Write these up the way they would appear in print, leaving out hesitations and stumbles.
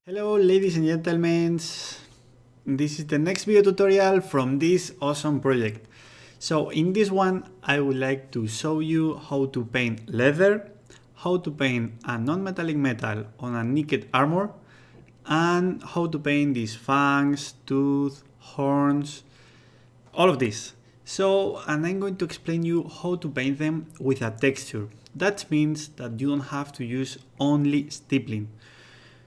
Hello ladies and gentlemen, this is the next video tutorial from this awesome project. So in this one I would like to show you how to paint leather, how to paint a non-metallic metal on a naked armor, and how to paint these fangs, tooth, horns, all of this. And I'm going to explain you how to paint them with a texture. That means that you don't have to use only stippling.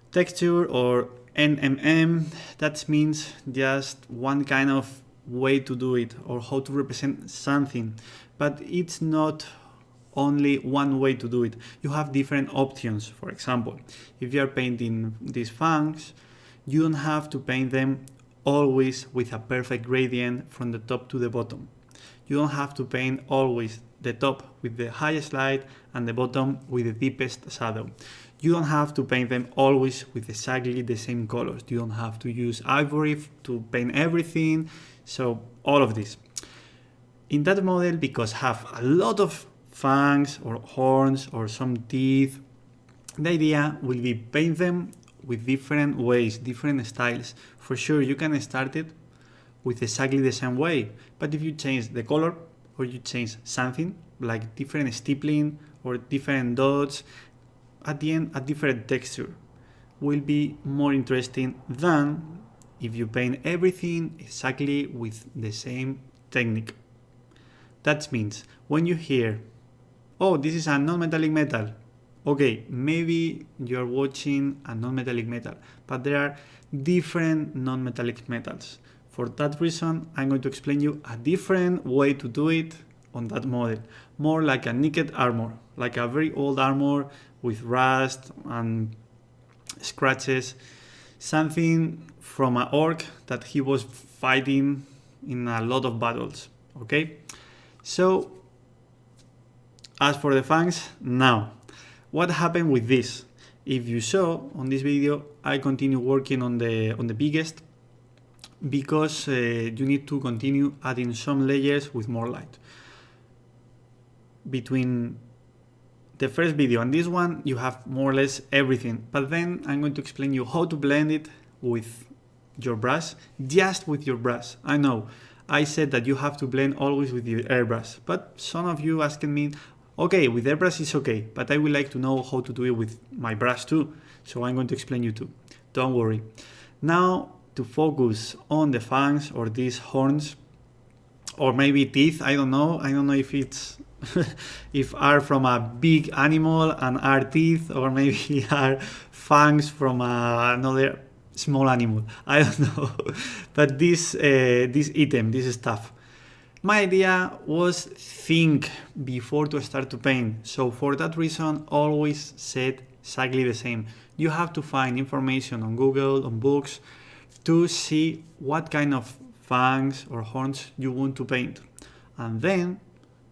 Texture or NMM, that means just one kind of way to do it or how to represent something, but it's not only one way to do it. You have different options. For example, if you are painting these fangs, you don't have to paint them always with a perfect gradient from the top to the bottom. You don't have to paint always the top with the highest light and the bottom with the deepest shadow. You don't have to paint them always with exactly the same colors. You don't have to use ivory to paint everything. So all of this. In that model, because have a lot of fangs or horns or some teeth, the idea will be paint them with different ways, different styles. For sure, you can start it with exactly the same way, but if you change the color or you change something like different stippling or different dots, at the end a different texture will be more interesting than if you paint everything exactly with the same technique. That means when you hear, oh, this is a non-metallic metal, okay, maybe you're watching a non-metallic metal, but there are different non-metallic metals. For that reason, I'm going to explain you a different way to do it on that model, more like a naked armor, like a very old armor with rust and scratches, something from an orc that he was fighting in a lot of battles. Okay, so as for the fangs, now what happened with this? If you saw on this video, I continue working on the biggest because you need to continue adding some layers with more light. Between the first video and this one, you have more or less everything, but then I'm going to explain you how to blend it with your brush, just with your brush. I know I said that you have to blend always with your airbrush, but some of you asking me, okay, with airbrush is okay, but I would like to know how to do it with my brush too, so I'm going to explain you too. Don't worry. Now to focus on the fangs or these horns, or maybe teeth, I don't know if it's if are from a big animal and are teeth, or maybe are fangs from another small animal, I don't know. But this item, this stuff, my idea was think before to start to paint. So for that reason, always said exactly the same. You have to find information on Google, on books, to see what kind of fangs or horns you want to paint. And then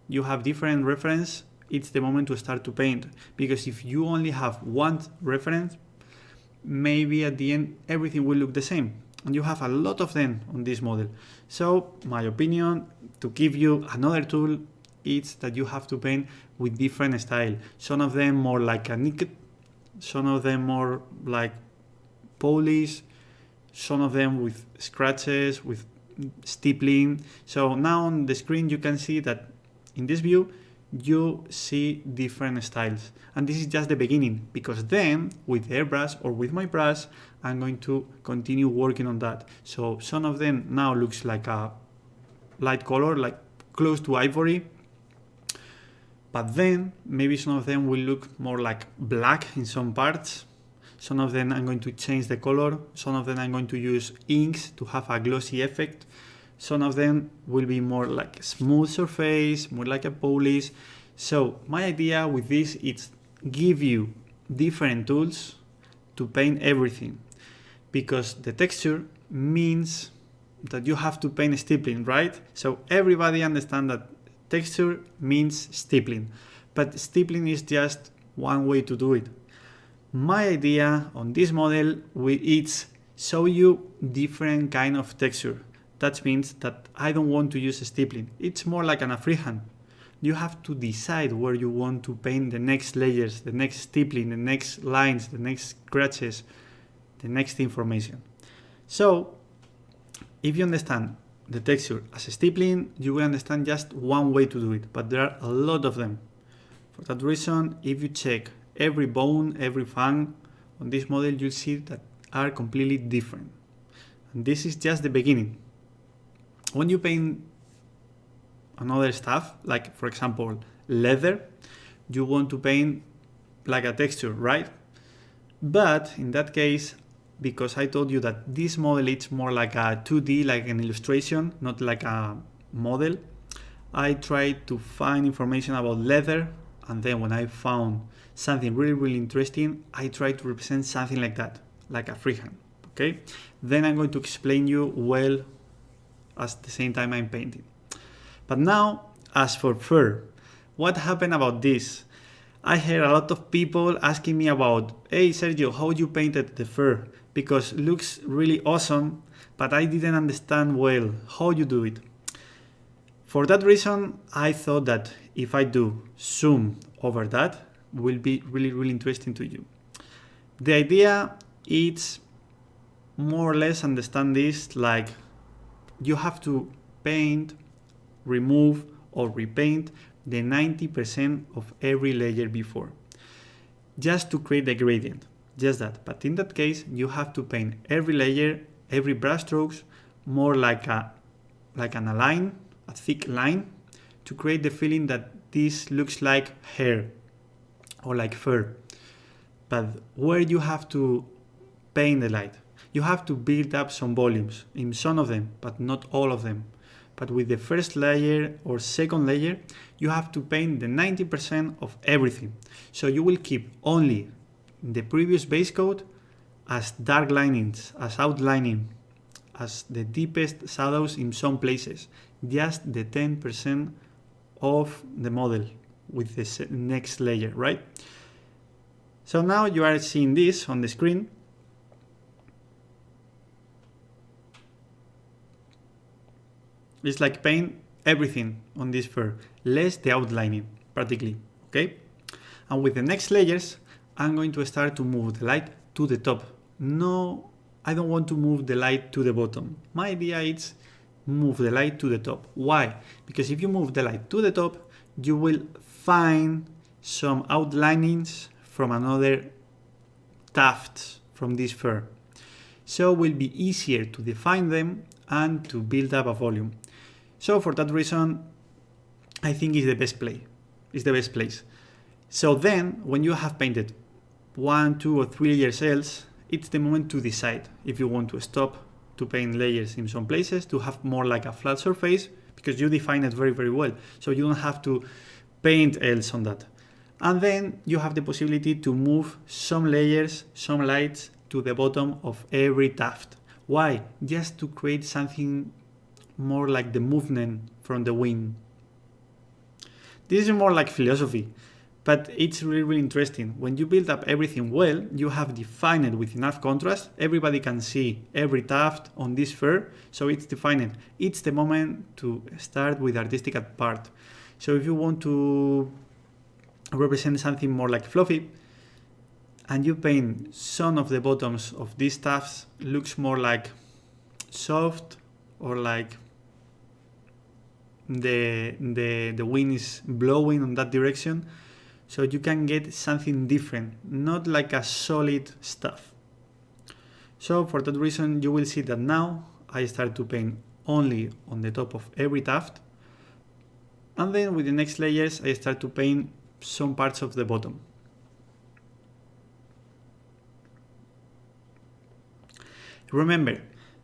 you have different reference, it's the moment to start to paint. Because if you only have one reference, maybe at the end everything will look the same. And you have a lot of them on this model. So my opinion, to give you another tool, is that you have to paint with different style. Some of them more like a naked, some of them more like polish, some of them with scratches, with stippling. So now on the screen you can see that in this view you see different styles, and this is just the beginning, because then with airbrush or with my brush I'm going to continue working on that. So some of them now looks like a light color, like close to ivory, but then maybe some of them will look more like black in some parts. Some of them I'm going to change the color, some of them I'm going to use inks to have a glossy effect. Some of them will be more like smooth surface, more like a polish. So my idea with this is give you different tools to paint everything, because the texture means that you have to paint stippling, right? So everybody understands that texture means stippling, but stippling is just one way to do it. My idea on this model is show you different kind of texture. That means that I don't want to use stippling. It's more like a freehand. You have to decide where you want to paint the next layers, the next stippling, the next lines, the next scratches. the next information. So if you understand the texture as a stippling, you will understand just one way to do it, but there are a lot of them. For that reason, if you check every bone, every fang on this model, you'll see that are completely different. And this is just the beginning. When you paint another stuff, like for example leather, you want to paint like a texture, right? But in that case, because I told you that this model is more like a 2D, like an illustration, not like a model, I tried to find information about leather, and then when I found something really interesting, I tried to represent something like that, like a freehand. Okay, then I'm going to explain you well at the same time I'm painting. But now, as for fur, what happened about this? I heard a lot of people asking me about, hey Sergio, how you painted the fur? Because it looks really awesome, but I didn't understand well how you do it. For that reason, I thought that if I do zoom over that, will be really interesting to you. The idea is more or less understand this like you have to paint, remove or repaint the 90% of every layer before, just to create the gradient, just that. But in that case, you have to paint every layer, every brush strokes, more like an line, a thick line, to create the feeling that this looks like hair or like fur. But where you have to paint the light, you have to build up some volumes in some of them, but not all of them. But with the first layer or second layer, you have to paint the 90% of everything. So you will keep only the previous base coat as dark linings, as outlining, as the deepest shadows in some places. Just the 10% of the model with the next layer, right? So now you are seeing this on the screen. It's like paint everything on this fur, less the outlining, practically, okay? And with the next layers, I'm going to start to move the light to the top. No, I don't want to move the light to the bottom. My idea is move the light to the top. Why? Because if you move the light to the top, you will find some outlinings from another tufts from this fur. So it will be easier to define them and to build up a volume. So for that reason, I think it's the best play. It's the best place. So then, when you have painted 1, 2, or 3 layers else, it's the moment to decide if you want to stop to paint layers in some places, to have more like a flat surface, because you define it very well. So you don't have to paint else on that. And then you have the possibility to move some layers, some lights to the bottom of every tuft. Why? Just to create something more like the movement from the wind. This is more like philosophy, but it's really interesting. When you build up everything well, you have defined it with enough contrast. Everybody can see every tuft on this fur, so it's defined. It's the moment to start with artistic part. So if you want to represent something more like fluffy, and you paint some of the bottoms of these tufts, looks more like soft, or like the wind is blowing on that direction, so you can get something different, not like a solid stuff. So for that reason, you will see that now I start to paint only on the top of every tuft, and then with the next layers I start to paint some parts of the bottom. Remember,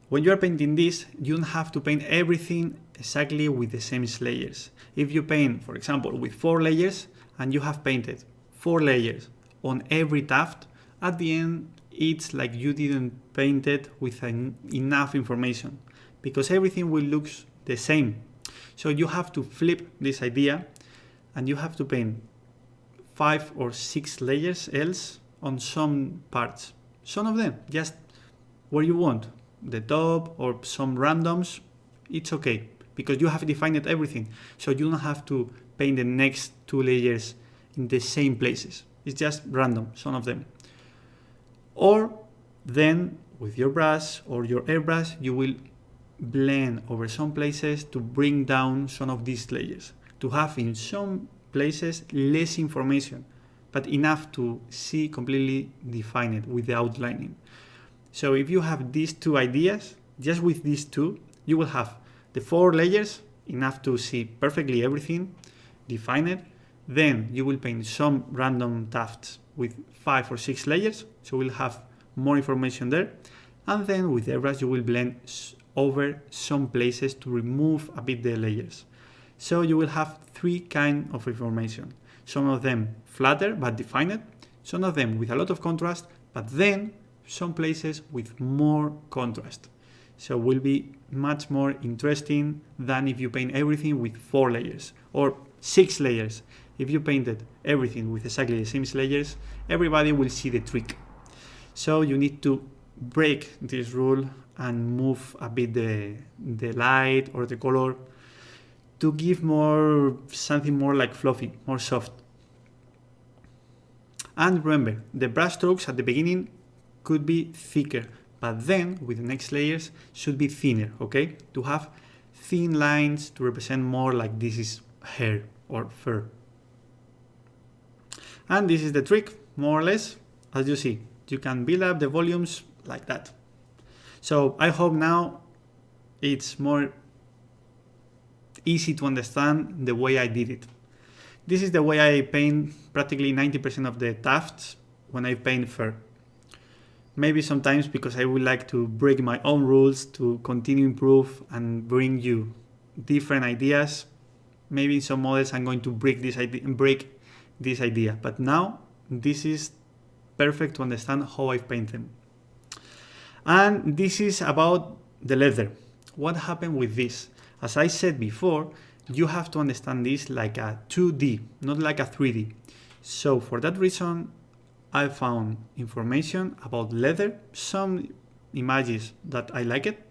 when you are painting this, you don't have to paint everything exactly with the same layers. If you paint, for example, with 4 layers, and you have painted 4 layers on every tuft, at the end it's like you didn't paint it with enough information, because everything will look the same. So you have to flip this idea, and you have to paint 5 or 6 layers else on some parts. Some of them, just where you want. The top or some randoms, it's okay, because you have defined everything. So you don't have to paint the next 2 layers in the same places. It's just random, some of them. Or Then with your brush or your airbrush, you will blend over some places to bring down some of these layers, to have in some places less information, but enough to see completely defined with the outlining. So if you have these two ideas, just with these two, you will have the 4 layers, enough to see perfectly everything defined. Then you will paint some random tufts with 5 or 6 layers, so we'll have more information there. And then with the airbrush you will blend over some places to remove a bit the layers. So you will have 3 kinds of information. Some of them flatter but defined, some of them with a lot of contrast, but then some places with more contrast. So will be much more interesting than if you paint everything with 4 layers or 6 layers. If you painted everything with exactly the same layers, everybody will see the trick. So you need to break this rule and move a bit the light or the color to give more something more like fluffy, more soft. And remember, the brush strokes at the beginning could be thicker, but then with the next layers should be thinner, okay? To have thin lines to represent more like this is hair or fur. And this is the trick, more or less. As you see, you can build up the volumes like that. So I hope now it's more easy to understand the way I did it. This is the way I paint practically 90% of the tufts when I paint fur. Maybe sometimes because I would like to break my own rules to continue improve and bring you different ideas. Maybe in some models I'm going to break this idea, but now this is perfect to understand how I paint them. And this is about the leather. What happened with this? As I said before, you have to understand this like a 2D, not like a 3D. So for that reason, I found information about leather, some images that I like it,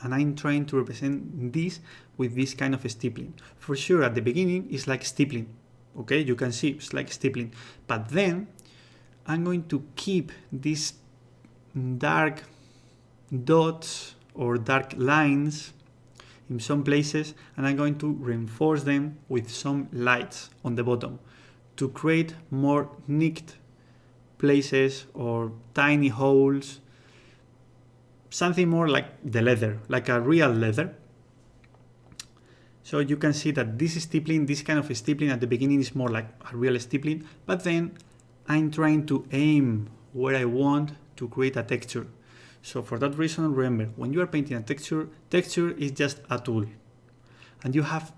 and I'm trying to represent this with this kind of stippling. For sure, at the beginning, it's like stippling. Okay, you can see it's like stippling, but then I'm going to keep these dark dots or dark lines in some places, and I'm going to reinforce them with some lights on the bottom to create more nicked places or tiny holes, something more like the leather, like a real leather. So you can see that this stippling, this kind of stippling at the beginning is more like a real stippling, but then I'm trying to aim where I want to create a texture. So for that reason, remember, when you are painting a texture is just a tool. And you have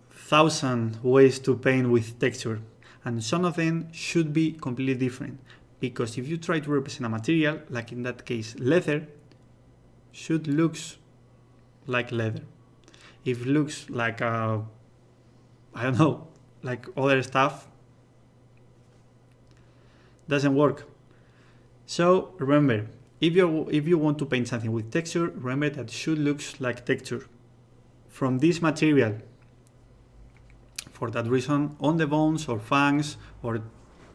1,000 ways to paint with texture. And some of them should be completely different. Because if you try to represent a material, like in that case leather, should look like leather. If it looks like I don't know, like other stuff, doesn't work. So remember, if you want to paint something with texture, remember that it should look like texture from this material. For that reason, on the bones or fangs or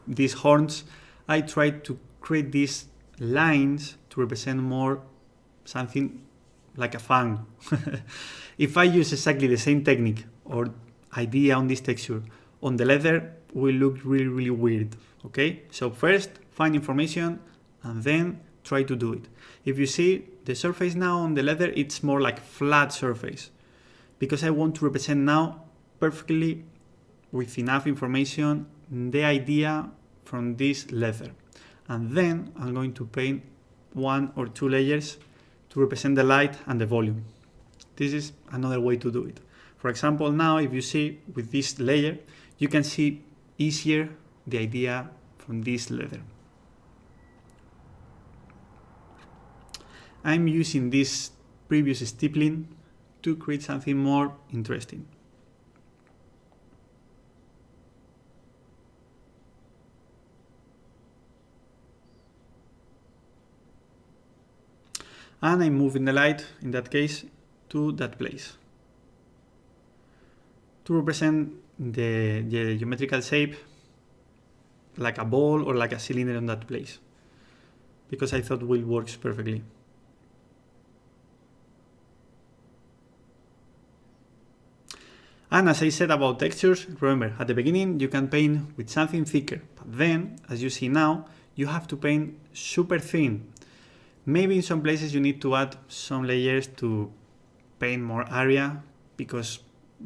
these horns, I try to create these lines to represent more something like a fang. If I use exactly the same technique or idea on this texture on the leather, it will look really weird. Okay, so first find information and then try to do it. If you see the surface now on the leather, it's more like flat surface because I want to represent now perfectly with enough information the idea from this leather, and then I'm going to paint 1 or 2 layers to represent the light and the volume. This is another way to do it. For example, now if you see with this layer, you can see easier the idea from this leather. I'm using this previous stippling to create something more interesting. And I'm moving the light, in that case, to that place to represent the geometrical shape like a ball or like a cylinder in that place. because I thought it works perfectly. And as I said about textures, remember, at the beginning you can paint with something thicker, but then, as you see now, you have to paint super thin. Maybe in some places you need to add some layers to paint more area because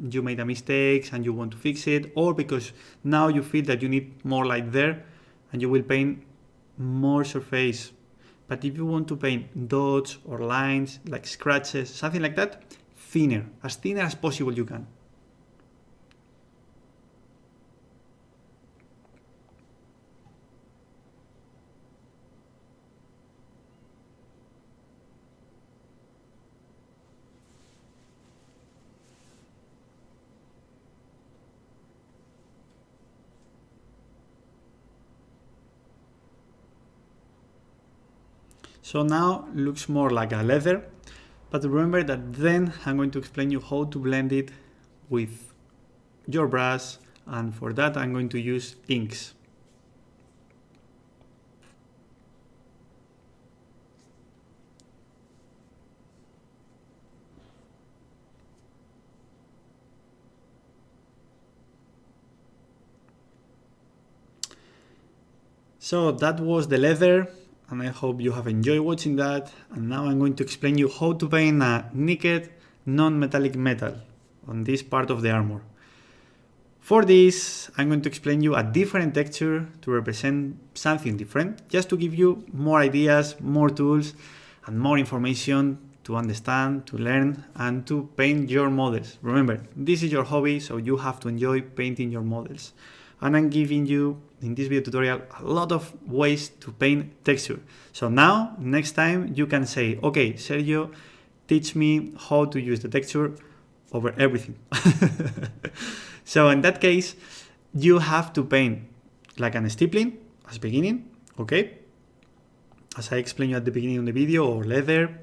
you made a mistake and you want to fix it, or because now you feel that you need more light there and you will paint more surface. But if you want to paint dots or lines, like scratches, something like that, thinner, as thinner as possible you can. So now looks more like a leather, but remember that then I'm going to explain you how to blend it with your brush, and for that I'm going to use inks. So that was the leather, and I hope you have enjoyed watching that. And now I'm going to explain you how to paint a naked non-metallic metal on this part of the armor. For this, I'm going to explain you a different texture to represent something different, just to give you more ideas, more tools, and more information to understand, to learn, and to paint your models. Remember, this is your hobby, so you have to enjoy painting your models. And I'm giving you, in this video tutorial, a lot of ways to paint texture. So now, next time, you can say, okay, Sergio, teach me how to use the texture over everything. So in that case, you have to paint like an stippling as beginning, okay? As I explained you at the beginning of the video, or leather.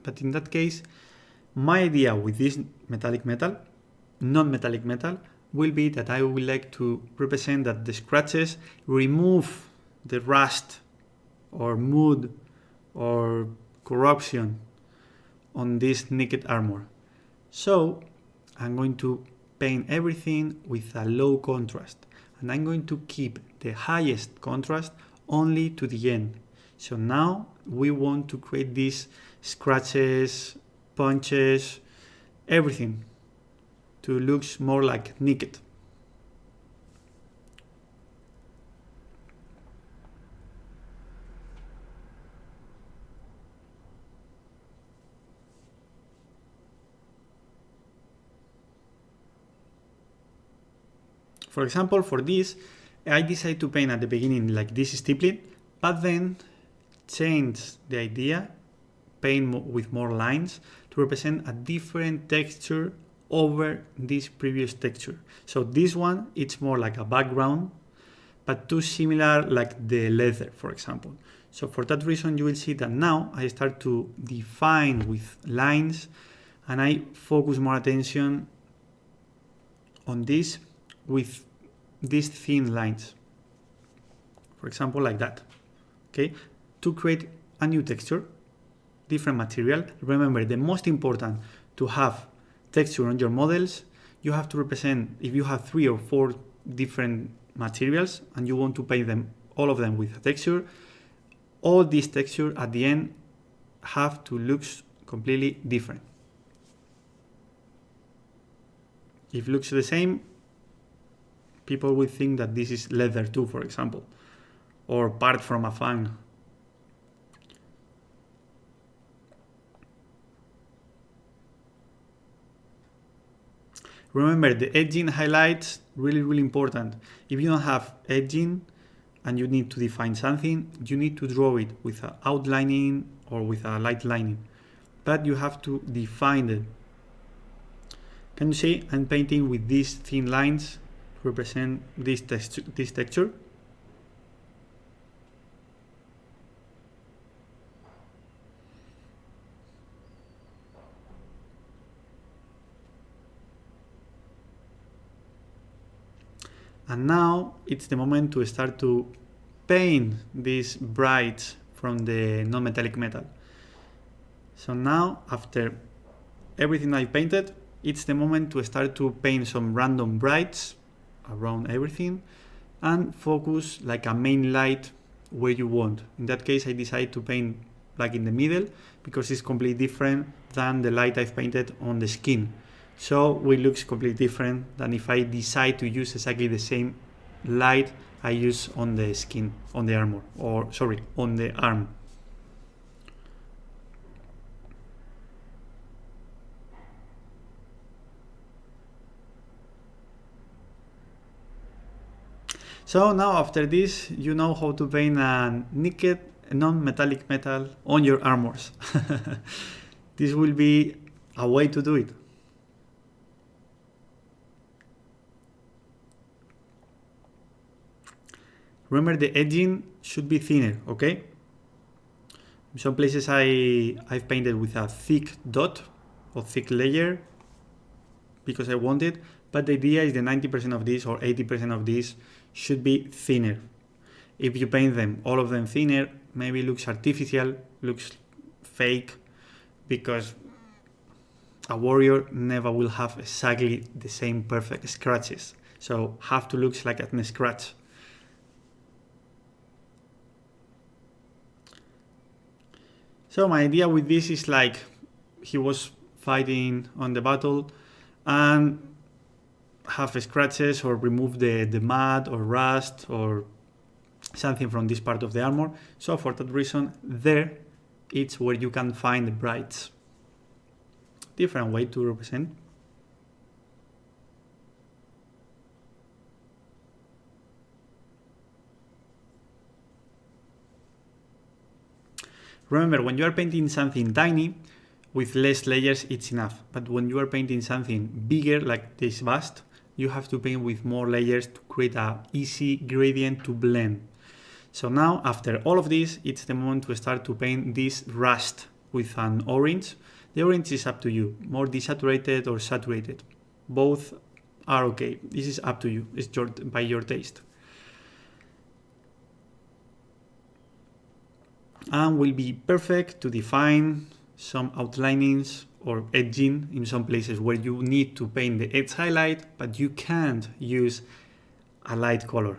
But in that case, my idea with this metallic metal, non-metallic metal, will be that I would like to represent that the scratches remove the rust or mud or corruption on this naked armor. So I'm going to paint everything with a low contrast, and I'm going to keep the highest contrast only to the end. So now we want to create these scratches, punches, everything to look more like naked. For example, for this, I decided to paint at the beginning like this stippling, but then change the idea, paint with more lines to represent a different texture over this previous texture. So this one, it's more like a background, but too similar like the leather, for example. So for that reason, you will see that now I start to define with lines, and I focus more attention on this with these thin lines, for example, like that, okay? To create a new texture, different material. Remember, the most important to have texture on your models, you have to represent, if you have 3 or 4 different materials and you want to paint them, all of them with a texture, all these texture at the end have to look completely different. If it looks the same, people will think that this is leather too, for example, or part from a fang. Remember, the edging highlights, really important. If you don't have edging and you need to define something, you need to draw it with an outlining or with a light lining, but you have to define it. Can you see I'm painting with these thin lines to represent this texture? And now it's the moment to start to paint these brights from the non-metallic metal. So now, after everything I painted, it's the moment to start to paint some random brights around everything and focus like a main light where you want. In that case, I decided to paint like in the middle because it's completely different than the light I've painted on the skin. So it looks completely different than if I decide to use exactly the same light I use on the skin, on the armor, or sorry, on the arm. So now after this, you know how to paint a naked non-metallic metal on your armors. This will be a way to do it. Remember, the edging should be thinner, okay? In some places I've painted with a thick dot or thick layer because I want it, but the idea is the 90% of this or 80% of this should be thinner. If you paint them, all of them thinner, maybe it looks artificial, looks fake, because a warrior never will have exactly the same perfect scratches. So have to look like a scratch. So my idea with this is like he was fighting on the battle and have scratches or remove the mud or rust or something from this part of the armor. So for that reason, there it's where you can find the brights. Different way to represent. Remember, when you are painting something tiny, with less layers it's enough. But when you are painting something bigger, like this bust, you have to paint with more layers to create an easy gradient to blend. So now, after all of this, it's the moment to start to paint this rust with an orange. The orange is up to you, more desaturated or saturated. Both are okay. This is up to you. It's by your taste. And will be perfect to define some outlinings or edging in some places where you need to paint the edge highlight, but you can't use a light color.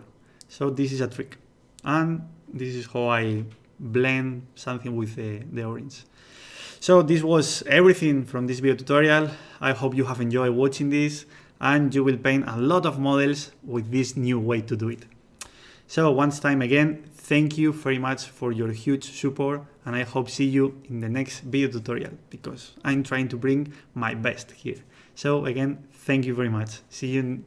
So this is a trick. And this is how I blend something with the orange. So this was everything from this video tutorial. I hope you have enjoyed watching this and you will paint a lot of models with this new way to do it. So once time again, thank you very much for your huge support, and I hope see you in the next video tutorial because I'm trying to bring my best here. So again, thank you very much. See you in